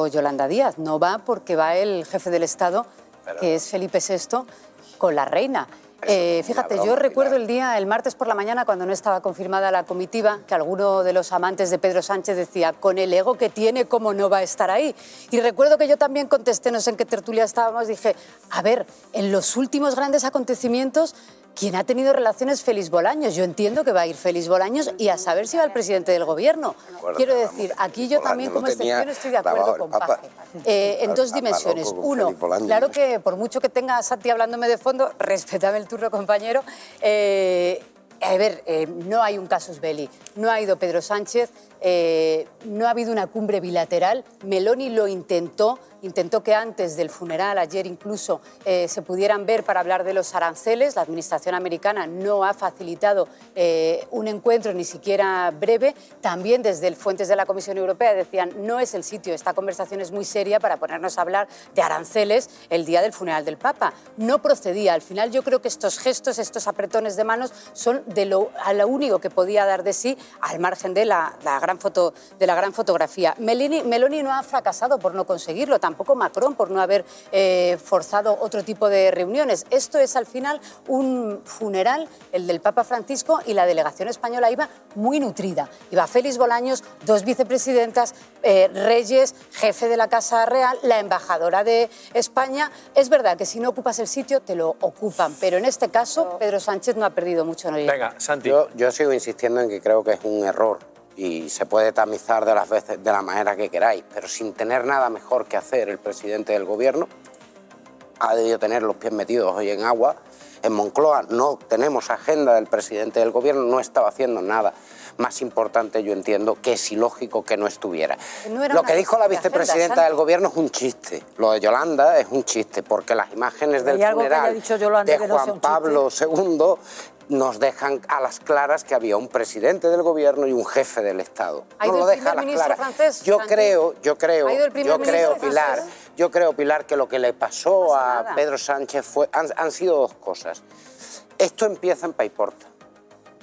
Yolanda Díaz, no va porque va el jefe del Estado, que es Felipe VI, con la reina. Fíjate, yo recuerdo el martes por la mañana, cuando no estaba confirmada la comitiva, que alguno de los amantes de Pedro Sánchez decía, con el ego que tiene, ¿cómo no va a estar ahí? Y recuerdo que yo también contesté, no sé en qué tertulia estábamos, dije, a ver, en los últimos grandes acontecimientos, ¿quién ha tenido relaciones? Félix Bolaños. Yo entiendo que va a ir Félix Bolaños y a saber si va el presidente del Gobierno. Quiero decir, aquí yo también como excepción estoy de acuerdo con Paje. En dos dimensiones. Uno, claro que por mucho que tenga a Santi hablándome de fondo, respétame el turno, compañero. A ver, no hay un casus belli, no ha ido Pedro Sánchez, no ha habido una cumbre bilateral. Meloni lo intentó que antes del funeral, ayer incluso, se pudieran ver para hablar de los aranceles. La administración americana no ha facilitado un encuentro ni siquiera breve. También desde fuentes de la Comisión Europea decían, no es el sitio, esta conversación es muy seria para ponernos a hablar de aranceles el día del funeral del Papa. No procedía. Al final yo creo que estos gestos, estos apretones de manos son a lo único que podía dar de sí, al margen de la gran fotografía. Meloni no ha fracasado por no conseguirlo, tampoco Macron por no haber forzado otro tipo de reuniones. Esto es al final un funeral, el del Papa Francisco, y la delegación española iba muy nutrida. Iba Félix Bolaños, 2 vicepresidentas, Reyes, jefe de la Casa Real, la embajadora de España. Es verdad que si no ocupas el sitio te lo ocupan, pero en este caso Pedro Sánchez no ha perdido mucho. Venga, Santi. Yo sigo insistiendo en que creo que es un error y se puede tamizar de las veces de la manera que queráis, pero sin tener nada mejor que hacer el presidente del Gobierno ha debido tener los pies metidos hoy en agua. En Moncloa no tenemos agenda del presidente del Gobierno, no estaba haciendo nada más importante, yo entiendo, que es ilógico que no estuviera. Lo que dijo la vicepresidenta del Gobierno es un chiste, lo de Yolanda es un chiste, porque las imágenes del funeral de Juan Pablo II nos dejan a las claras que había un presidente del Gobierno y un jefe del Estado. No lo deja a las claras. Francés, yo creo, Pilar, que lo que le pasó a Pedro Sánchez han sido 2 cosas. Esto empieza en Paiporta.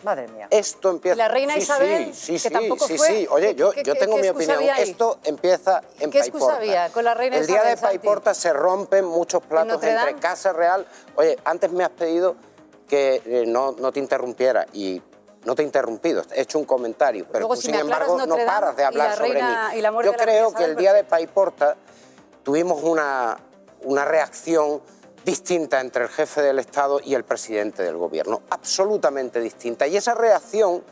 Madre mía. Esto empieza... ¿Y la reina Isabel? Que tampoco fue. Oye, yo tengo mi opinión. Esto empieza en Paiporta. ¿Qué excusa había con la reina Isabel? El día de Paiporta se rompen muchos platos entre Casa Real... Oye, antes me has pedido que no te interrumpiera y no te he interrumpido, he hecho un comentario, pero tú, sin embargo, no paras de hablar sobre mí. Yo creo que el día de Paiporta tuvimos una reacción distinta entre el jefe del Estado y el presidente del Gobierno, absolutamente distinta. Y esa reacción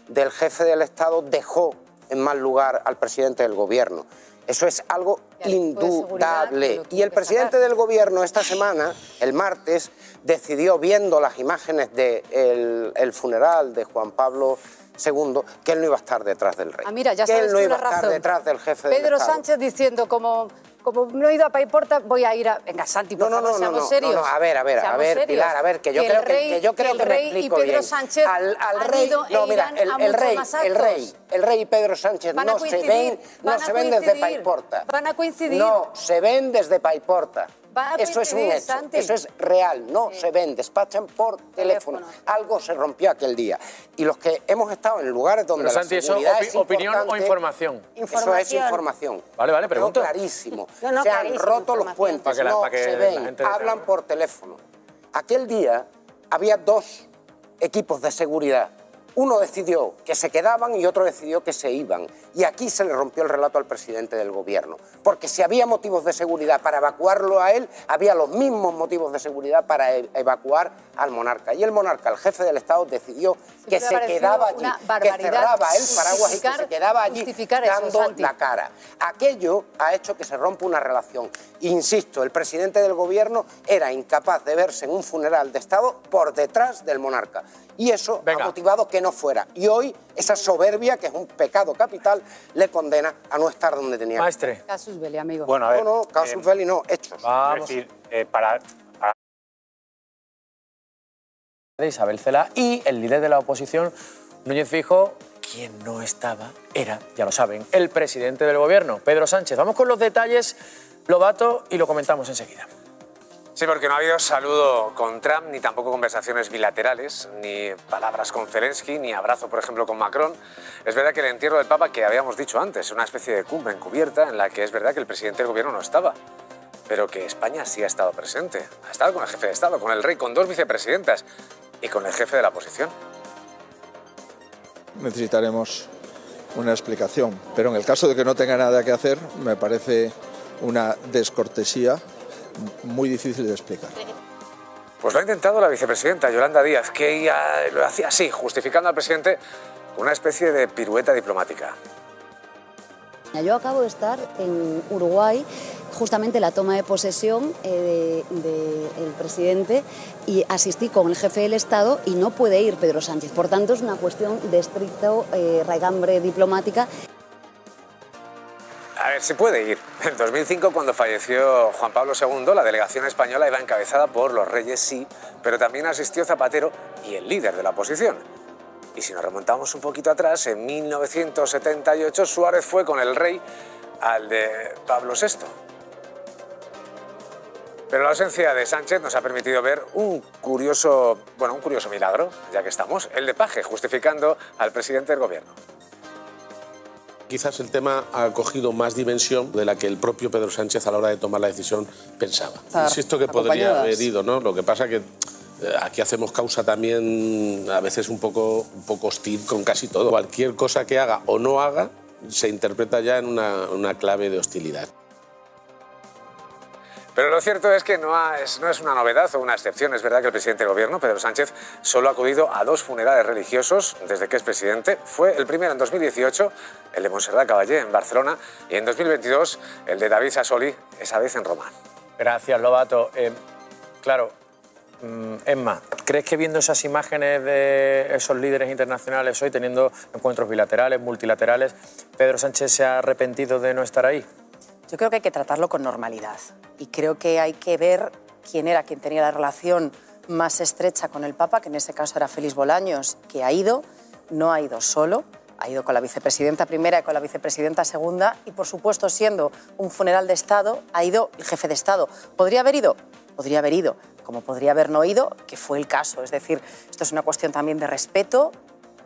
del jefe del Estado dejó en mal lugar al presidente del Gobierno. Eso es algo indudable. Y el presidente del Gobierno esta semana, el martes, decidió, viendo las imágenes del funeral de Juan Pablo II, que él no iba a estar detrás del rey. Mira, ya que sabes él no iba a la estar razón. Detrás del jefe del Pedro Estado. Sánchez diciendo como no he ido a Paiporta, voy a ir a... Venga, Santi, por favor, seamos serios. A ver, Pilar, a ver, que yo creo que me explico bien. Pedro Sánchez al rey, no, mira, el rey y Pedro Sánchez no se ven desde Paiporta. Van a coincidir. No, se ven desde Paiporta. Eso es un hecho, Santi. eso es real, no se ven, despachan por teléfono. Algo se rompió aquel día. Y los que hemos estado en lugares donde la seguridad es opinión importante, o información. Eso es información. Vale, pregunto. Clarísimo. Se han roto los puentes, no se ven, hablan por teléfono. Aquel día había 2 equipos de seguridad. Uno decidió que se quedaban y otro decidió que se iban. Y aquí se le rompió el relato al presidente del Gobierno. Porque si había motivos de seguridad para evacuarlo a él, había los mismos motivos de seguridad para evacuar al monarca. Y el monarca, el jefe del Estado, decidió que se quedaba allí, que cerraba el paraguas y que se quedaba allí dando la cara. Aquello ha hecho que se rompa una relación. Insisto, el presidente del Gobierno era incapaz de verse en un funeral de Estado por detrás del monarca. Y eso ha motivado que no fuera. Y hoy esa soberbia, que es un pecado capital, le condena a no estar donde tenía que estar. Maestre. Casus belli, amigo. Bueno, a ver, no, casus belli no, hechos. Vamos. Es decir, para Isabel Cela y el líder de la oposición, Núñez Feijóo, quien no estaba era, ya lo saben, el presidente del Gobierno, Pedro Sánchez. Vamos con los detalles, Lobato, y lo comentamos enseguida. Sí, porque no ha habido saludo con Trump, ni tampoco conversaciones bilaterales, ni palabras con Zelensky, ni abrazo, por ejemplo, con Macron. Es verdad que el entierro del Papa, que habíamos dicho antes, una especie de cumbre encubierta en la que es verdad que el presidente del gobierno no estaba, pero que España sí ha estado presente. Ha estado con el jefe de Estado, con el rey, con 2 vicepresidentas y con el jefe de la oposición. Necesitaremos una explicación, pero en el caso de que no tenga nada que hacer, me parece una descortesía muy difícil de explicar. Pues lo ha intentado la vicepresidenta Yolanda Díaz, que ella lo hacía así, justificando al presidente con una especie de pirueta diplomática. Yo acabo de estar en Uruguay, justamente la toma de posesión del presidente, y asistí con el jefe del Estado y no puede ir Pedro Sánchez. Por tanto, es una cuestión de estricto raigambre diplomática. A ver, si puede ir. En 2005, cuando falleció Juan Pablo II, la delegación española iba encabezada por los reyes, sí, pero también asistió Zapatero y el líder de la oposición. Y si nos remontamos un poquito atrás, en 1978 Suárez fue con el rey al de Pablo VI. Pero la ausencia de Sánchez nos ha permitido ver un curioso milagro, ya que estamos, el de Paje, justificando al presidente del gobierno. Quizás el tema ha cogido más dimensión de la que el propio Pedro Sánchez a la hora de tomar la decisión pensaba. Insisto que podría haber ido, ¿no? Lo que pasa que aquí hacemos causa también a veces un poco hostil con casi todo. Cualquier cosa que haga o no haga se interpreta ya en una clave de hostilidad. Pero lo cierto es que no es una novedad o una excepción. Es verdad que el presidente del gobierno, Pedro Sánchez, solo ha acudido a 2 funerales religiosos desde que es presidente. Fue el primero en 2018, el de Montserrat Caballé en Barcelona, y en 2022 el de David Sassoli, esa vez en Roma. Gracias, Lobato. Claro, Emma, ¿crees que viendo esas imágenes de esos líderes internacionales hoy, teniendo encuentros bilaterales, multilaterales, Pedro Sánchez se ha arrepentido de no estar ahí? Yo creo que hay que tratarlo con normalidad y creo que hay que ver quién era quien tenía la relación más estrecha con el Papa, que en ese caso era Félix Bolaños, que ha ido, no ha ido solo, ha ido con la vicepresidenta primera y con la vicepresidenta segunda y, por supuesto, siendo un funeral de Estado, ha ido el jefe de Estado. ¿Podría haber ido? Podría haber ido, como podría haber no ido, que fue el caso. Es decir, esto es una cuestión también de respeto.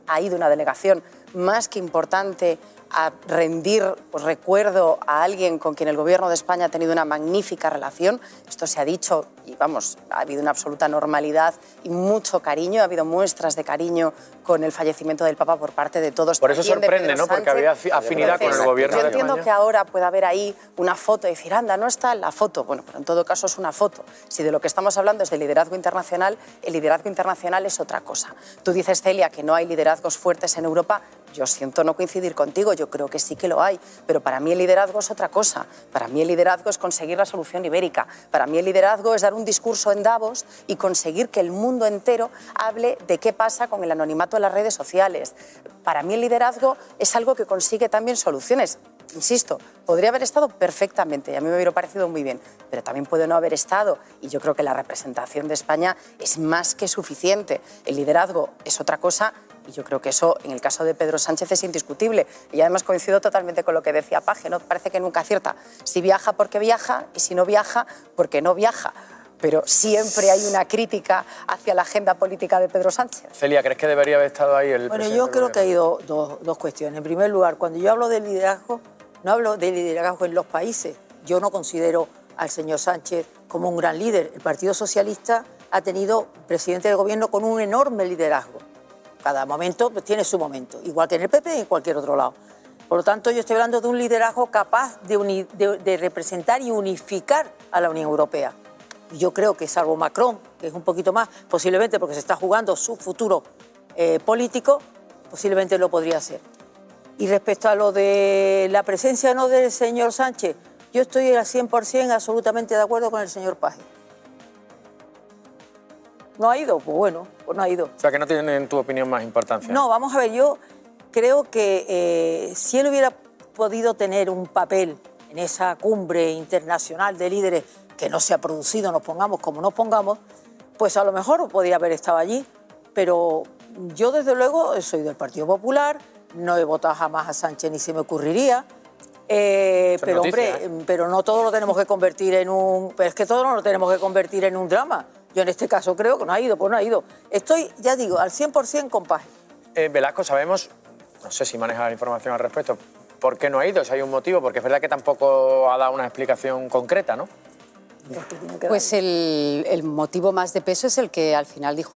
Ha ido una delegación más que importante a rendir recuerdo a alguien con quien el Gobierno de España ha tenido una magnífica relación. Esto se ha dicho y, vamos, ha habido una absoluta normalidad y mucho cariño. Ha habido muestras de cariño con el fallecimiento del Papa por parte de todos. Por eso sorprende, ¿no? Porque había afinidad con el Gobierno de España. Yo entiendo que ahora pueda haber ahí una foto y decir, anda, no está en la foto. Bueno, pero en todo caso es una foto. Si de lo que estamos hablando es de liderazgo internacional, el liderazgo internacional es otra cosa. Tú dices, Celia, que no hay liderazgos fuertes en Europa. Yo siento no coincidir contigo, yo creo que sí que lo hay, pero para mí el liderazgo es otra cosa. Para mí el liderazgo es conseguir la solución ibérica. Para mí el liderazgo es dar un discurso en Davos y conseguir que el mundo entero hable de qué pasa con el anonimato en las redes sociales. Para mí el liderazgo es algo que consigue también soluciones. Insisto, podría haber estado perfectamente y a mí me hubiera parecido muy bien, pero también puede no haber estado y yo creo que la representación de España es más que suficiente. El liderazgo es otra cosa y yo creo que eso, en el caso de Pedro Sánchez, es indiscutible. Y además coincido totalmente con lo que decía Paje, ¿no? Parece que nunca acierta. Si viaja, porque viaja, y si no viaja, porque no viaja. Pero siempre hay una crítica hacia la agenda política de Pedro Sánchez. Celia, ¿crees que debería haber estado ahí el presidente? Bueno, yo creo que hay dos cuestiones. En primer lugar, cuando yo hablo de liderazgo, no hablo de liderazgo en los países. Yo no considero al señor Sánchez como un gran líder. El Partido Socialista ha tenido presidente del gobierno con un enorme liderazgo. Cada momento tiene su momento, igual que en el PP y en cualquier otro lado. Por lo tanto, yo estoy hablando de un liderazgo capaz de representar y unificar a la Unión Europea. Y yo creo que, salvo Macron, que es un poquito más, posiblemente porque se está jugando su futuro político, posiblemente lo podría hacer. Y respecto a lo de la presencia o no del señor Sánchez, yo estoy al 100% absolutamente de acuerdo con el señor Paje. ¿No ha ido? Pues bueno, pues no ha ido. O sea, que no tiene, en tu opinión, más importancia. No, vamos a ver, yo creo que si él hubiera podido tener un papel en esa cumbre internacional de líderes que no se ha producido, nos pongamos como nos pongamos, pues a lo mejor podría haber estado allí. Pero yo, desde luego, soy del Partido Popular, no he votado jamás a Sánchez ni se me ocurriría. Pero noticia, hombre, pero no todo lo tenemos que convertir en un... Pero es que todo no lo tenemos que convertir en un drama. Yo en este caso creo que no ha ido, pues no ha ido. Estoy, ya digo, al 100% con Paje. Velasco, sabemos, no sé si manejas información al respecto, ¿por qué no ha ido? Si hay un motivo, porque es verdad que tampoco ha dado una explicación concreta, ¿no? Pues el motivo más de peso es el que al final dijo